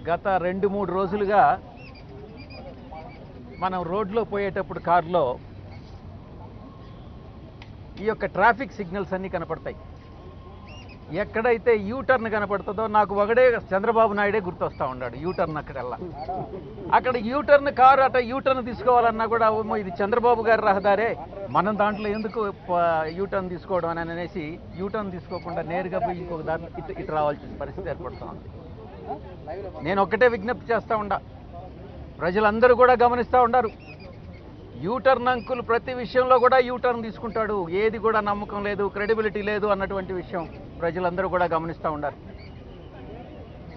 గత 2-3 రోజులుగా మనం రోడ్లో పోయేటప్పుడు కారులో ఈ యొక్క ట్రాఫిక్ సిగ్నల్స్ అన్నీ కనపడతాయి. ఎక్కడైతే యూటర్న్ కనపడుతుందో నాకు ఒకడే చంద్రబాబు నాయుడే గుర్తొస్తూ ఉన్నాడు. యూటర్న్ అక్కడ యూటర్న్ కారు అట యూటర్న్ తీసుకోవాలన్నా కూడా ఇది చంద్రబాబు గారి రహదారే, మనం దాంట్లో ఎందుకు యూటర్న్ తీసుకోవడం అని అనేసి యూటర్న్ తీసుకోకుండా నేరుగా పోయి ఇంకొక దాంట్లో ఇటు రావాల్సిన పరిస్థితి ఏర్పడుతూ ఉంది. నేను ఒక్కటే విజ్ఞప్తి చేస్తూ ఉండా, ప్రజలందరూ కూడా గమనిస్తూ ఉన్నారు. యూటర్న్ అంకుల్ ప్రతి విషయంలో కూడా యూటర్న్ తీసుకుంటాడు, ఏది కూడా నమ్మకం లేదు, క్రెడిబిలిటీ లేదు అన్నటువంటి విషయం ప్రజలందరూ కూడా గమనిస్తూ ఉన్నారు.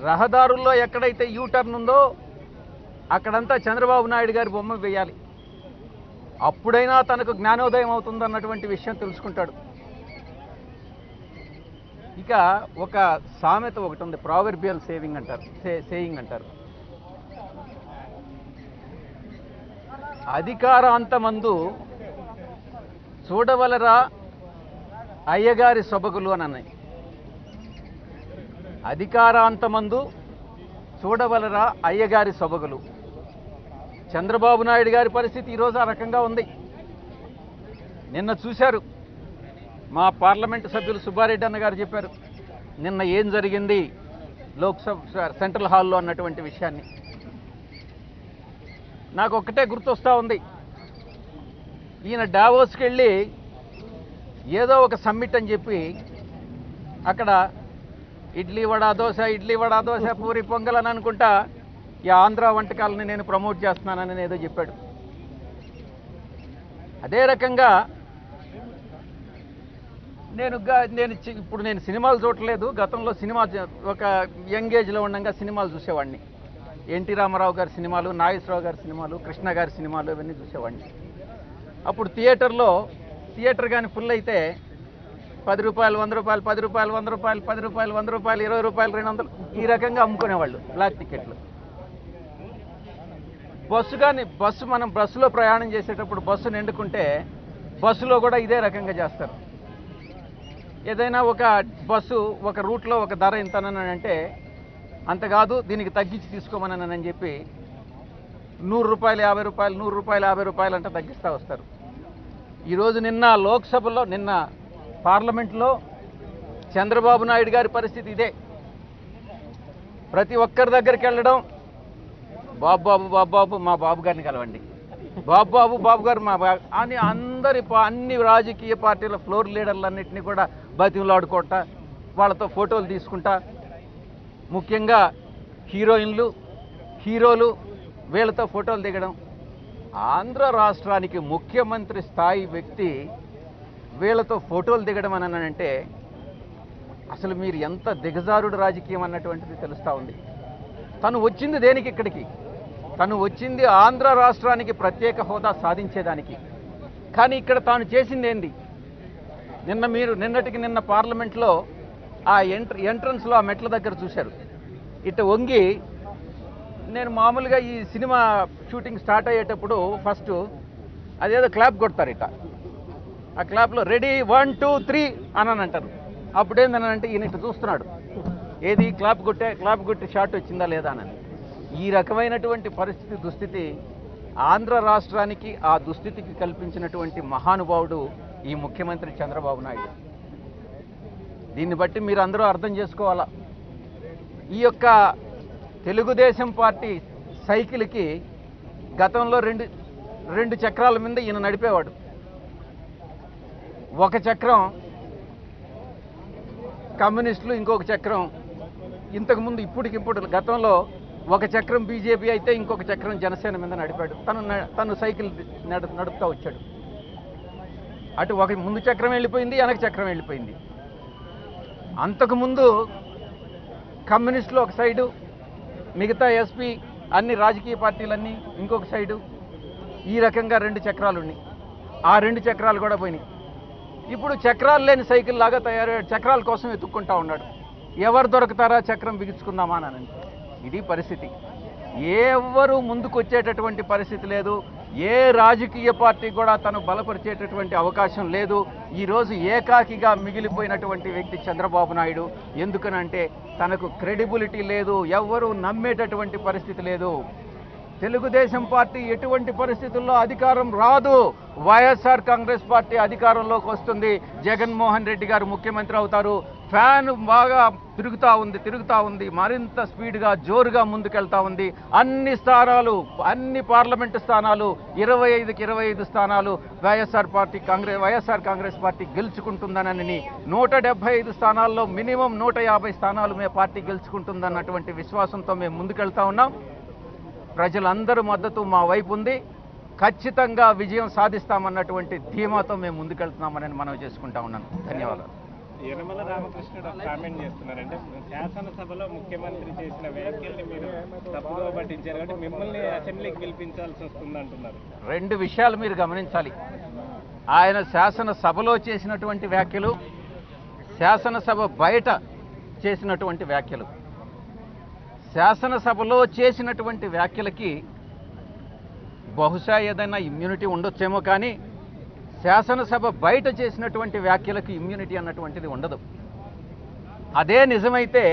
రహదారుల్లో ఎక్కడైతే యూటర్న్ ఉందో అక్కడంతా చంద్రబాబు నాయుడు గారి బొమ్మ వేయాలి. అప్పుడైనా తనకు జ్ఞానోదయం అవుతుందన్నటువంటి విషయం తెలుసుకుంటాడు. ఇక ఒక సామెత ఒకటి ఉంది, ప్రావర్బియల్ సేయింగ్ అంటారు. అధికారాంతమందు చూడవలరా అయ్యగారి సొబగులు అని అన్నాయి. అధికారాంతమందు చూడవలరా అయ్యగారి సొబగులు. చంద్రబాబు నాయుడు గారి పరిస్థితి ఈరోజు ఆ రకంగా ఉంది. నిన్న చూశారు, మా పార్లమెంటు సభ్యులు సుబ్బారెడ్డి అన్న గారు చెప్పారు నిన్న ఏం జరిగింది లోక్సభ సెంట్రల్ హాల్లో అన్నటువంటి విషయాన్ని. నాకు ఒక్కటే గుర్తొస్తూ ఉంది, ఈయన డావోస్కి వెళ్ళి ఏదో ఒక సమ్మిట్ అని చెప్పి అక్కడ ఇడ్లీ వడా దోశ పూరి పొంగల్ అని అనుకుంటా ఈ ఆంధ్ర వంటకాలని నేను ప్రమోట్ చేస్తున్నానని ఏదో చెప్పాడు. అదే రకంగా ఇప్పుడు నేను సినిమాలు చూడలేదు. గతంలో సినిమా ఒక యంగ్ ఏజ్లో ఉండగా సినిమాలు చూసేవాడిని. ఎన్టీ రామారావు గారి సినిమాలు, నాగేశ్వరరావు గారి సినిమాలు, కృష్ణ గారి సినిమాలు ఇవన్నీ చూసేవాడిని. అప్పుడు థియేటర్ కానీ ఫుల్ అయితే 10 రూపాయలు 100 రూపాయలు, 10 రూపాయలు 100 రూపాయలు, 10 రూపాయలు 100 రూపాయలు, 20 రూపాయలు 200 ఈ రకంగా అమ్ముకునేవాళ్ళు బ్లాక్ టికెట్లు. మనం బస్సులో ప్రయాణం చేసేటప్పుడు బస్సు నిండుకుంటే బస్సులో కూడా ఇదే రకంగా చేస్తారు. ఏదైనా ఒక బస్సు ఒక రూట్లో ఒక ధర ఇంతనని అంటే అంత కాదు, దీనికి తగ్గించి తీసుకోమని చెప్పి 100 రూపాయలు 50 రూపాయలు, 100 రూపాయలు 50 రూపాయలు అంటే తగ్గిస్తూ వస్తారు. ఈరోజు నిన్న పార్లమెంట్లో చంద్రబాబు నాయుడు గారి పరిస్థితి ఇదే. ప్రతి ఒక్కరి దగ్గరికి వెళ్ళడం, బాబు మా బాబు గారిని కలవండి, బాబు గారు మా అని అన్ని రాజకీయ పార్టీల ఫ్లోర్ లీడర్లన్నింటినీ కూడా బతిమలాడుకుంటా వాళ్ళతో ఫోటోలు తీసుకుంటా, ముఖ్యంగా హీరోలు వీళ్ళతో ఫోటోలు దిగడం. ఆంధ్ర రాష్ట్రానికి ముఖ్యమంత్రి స్థాయి వ్యక్తి వీళ్ళతో ఫోటోలు దిగడం అని అంటే అసలు మీరు ఎంత దిగజారుడు రాజకీయం అన్నటువంటిది తెలుస్తూ ఉంది. తను వచ్చింది దేనికి ఇక్కడికి? తను వచ్చింది ఆంధ్ర రాష్ట్రానికి ప్రత్యేక హోదా సాధించేదానికి. కానీ ఇక్కడ తాను చేసింది ఏంది? నిన్న పార్లమెంట్లో ఆ ఎంట్రన్స్లో ఆ మెట్ల దగ్గర చూశారు. ఇటు వంగి, నేను మామూలుగా ఈ సినిమా షూటింగ్ స్టార్ట్ అయ్యేటప్పుడు ఫస్ట్ అదేదో క్లాప్ కొడతారు. ఆ క్లాప్లో రెడీ 1 2 3 అని అంటారు. అప్పుడేందనంటే ఈయన ఇటు చూస్తున్నాడు, ఏది క్లాప్ కొట్టి షాట్ వచ్చిందా లేదా అని. ఈ రకమైనటువంటి దుస్థితి ఆంధ్ర రాష్ట్రానికి, ఆ దుస్థితికి కల్పించినటువంటి మహానుభావుడు ఈ ముఖ్యమంత్రి చంద్రబాబు నాయుడు. దీన్ని బట్టి మీరు అందరూ అర్థం చేసుకోవాలా. ఈ యొక్క తెలుగుదేశం పార్టీ సైకిల్కి గతంలో రెండు చక్రాల మీద ఈయన నడిపేవాడు. ఒక చక్రం కమ్యూనిస్టులు, ఇంకొక చక్రం ఇంతకుముందు ఇప్పటికిప్పుడు గతంలో ఒక చక్రం బీజేపీ అయితే ఇంకొక చక్రం జనసేన మీద నడిపాడు. తను సైకిల్ నడుపుతూ వచ్చాడు. అటు ఒక ముందు చక్రం వెళ్ళిపోయింది, వెనక చక్రం వెళ్ళిపోయింది. అంతకుముందు కమ్యూనిస్టులు ఒక సైడు, మిగతా ఎస్పీ అన్ని రాజకీయ పార్టీలన్నీ ఇంకొక సైడు. ఈ రకంగా 2 చక్రాలు ఉన్నాయి. ఆ 2 చక్రాలు కూడా పోయినాయి. ఇప్పుడు చక్రాలు లేని సైకిల్ లాగా తయారయ్యాడు. చక్రాల కోసం ఎత్తుక్కుంటా ఉన్నాడు. ఎవరు దొరుకుతారా చక్రం బిగించుకుందామా అని. ఇది పరిస్థితి. ఎవరు ముందుకు వచ్చేటటువంటి పరిస్థితి లేదు. ఏ రాజకీయ పార్టీ కూడా తను బలపరిచేటటువంటి అవకాశం లేదు. ఈరోజు ఏకాకిగా మిగిలిపోయినటువంటి వ్యక్తి చంద్రబాబు నాయుడు. ఎందుకనంటే తనకు క్రెడిబిలిటీ లేదు, ఎవ్వరూ నమ్మేటటువంటి పరిస్థితి లేదు. తెలుగుదేశం పార్టీ ఎటువంటి పరిస్థితుల్లో అధికారం రాదు. వైఎస్ఆర్ కాంగ్రెస్ పార్టీ అధికారంలోకి వస్తుంది. జగన్మోహన్ రెడ్డి గారు ముఖ్యమంత్రి అవుతారు. ఫ్యాన్ బాగా తిరుగుతూ ఉంది, మరింత స్పీడ్గా జోరుగా ముందుకెళ్తా ఉంది. అన్ని స్థానాలు, అన్ని పార్లమెంటు స్థానాలు 25కి 25 స్థానాలు వైఎస్ఆర్ కాంగ్రెస్ పార్టీ గెలుచుకుంటుందనని, 175 స్థానాల్లో మినిమం 150 స్థానాలు పార్టీ గెలుచుకుంటుందన్నటువంటి విశ్వాసంతో మేము ముందుకెళ్తా ఉన్నాం. ప్రజలందరూ మద్దతు మా వైపు ఉంది. ఖచ్చితంగా విజయం సాధిస్తామన్నటువంటి ధీమాతో మేము ముందుకెళ్తున్నామని మనవి చేసుకుంటా ఉన్నాను. ధన్యవాదాలు. యనమల రామకృష్ణుడు కామెంట్ చేస్తున్నారంటే శాసనసభలో ముఖ్యమంత్రి చేసిన వ్యాఖ్యల్ని మీరు తప్పుగా పట్టించారు కాబట్టి మిమ్మల్ని అసెంబ్లీకి పిలిపించాల్సి వస్తుంది అంటున్నారు. 2 విషయాలు మీరు గమనించాలి. ఆయన శాసనసభలో చేసినటువంటి వ్యాఖ్యలు, శాసనసభ బయట చేసినటువంటి వ్యాఖ్యలు. శాసనసభలో చేసినటువంటి వ్యాఖ్యలకి బహుశా ఏదైనా ఇమ్యూనిటీ ఉండొచ్చేమో, కానీ శాసనసభ బయట చేసినటువంటి వ్యాఖ్యలకు ఇమ్యూనిటీ అన్నటువంటిది ఉండదు. అదే నిజమైతే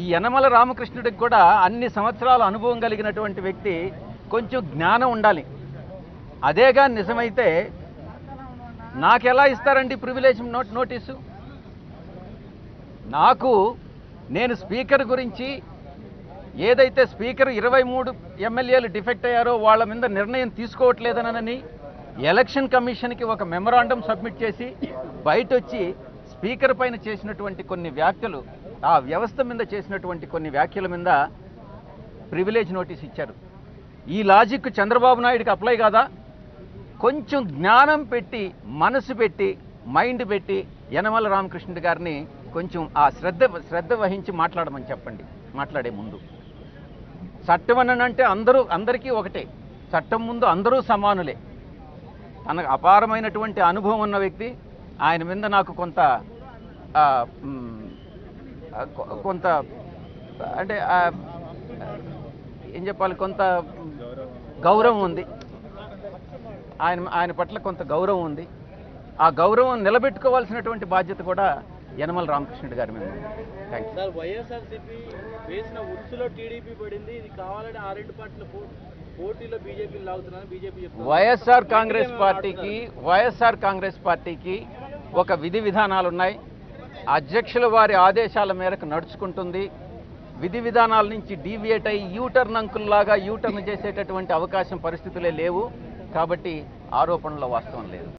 ఈ యనమల రామకృష్ణుడికి కూడా అన్ని సంవత్సరాల అనుభవం కలిగినటువంటి వ్యక్తి, కొంచెం జ్ఞానం ఉండాలి. అదేగా నిజమైతే నాకెలా ఇస్తారండి ప్రివిలేజ్ నోటీసు? నేను స్పీకర్ గురించి ఏదైతే స్పీకర్ 23 ఎమ్మెల్యేలు డిఫెక్ట్ అయ్యారో వాళ్ళ మీద నిర్ణయం తీసుకోవట్లేదనని ఎలక్షన్ కమిషన్కి ఒక మెమరాండం సబ్మిట్ చేసి బయటొచ్చి స్పీకర్ పైన చేసినటువంటి కొన్ని వ్యాఖ్యలు, ఆ వ్యవస్థ మీద చేసినటువంటి కొన్ని వ్యాఖ్యల మీద ప్రివిలేజ్ నోటీస్ ఇచ్చారు. ఈ లాజిక్ చంద్రబాబు నాయుడికి అప్లై కాదా? కొంచెం జ్ఞానం పెట్టి, మనసు పెట్టి, మైండ్ పెట్టి యనమల రామకృష్ణుడి గారిని కొంచెం ఆ శ్రద్ధ వహించి మాట్లాడమని చెప్పండి. మాట్లాడే ముందు చట్టం అనంటే అందరికీ ఒకటే, చట్టం ముందు అందరూ సమానులే. తనకు అపారమైనటువంటి అనుభవం ఉన్న వ్యక్తి. ఆయన మీద నాకు కొంత అంటే ఏం చెప్పాలి, కొంత గౌరవం ఉంది. ఆయన పట్ల కొంత గౌరవం ఉంది. ఆ గౌరవం నిలబెట్టుకోవాల్సినటువంటి బాధ్యత కూడా యనమల రామకృష్ణుడి గారి మీద. Thanks sir. వైఎస్ఆర్సీపీ వేసిన ఉత్సులో టీడీపీ పడింది. ఇది కావాలని ఆ 2 పార్టీల పోటీలో బీజేపీని లాగుతున్నారని బీజేపీ చెప్తుంది. వైఎస్ఆర్ కాంగ్రెస్ పార్టీకి ఒక విధి విధానాలు ఉన్నాయి. అధ్యక్షుల వారి ఆదేశాల మేరకు నడుచుకుంటుంది. విధి విధానాల నుంచి డీవియేట్ అయ్యి యూటర్న్ అంకుల్లాగా యూటర్న్ చేసేటటువంటి అవకాశం పరిస్థితులే లేవు. కాబట్టి ఆరోపణలో వాస్తవం లేదు.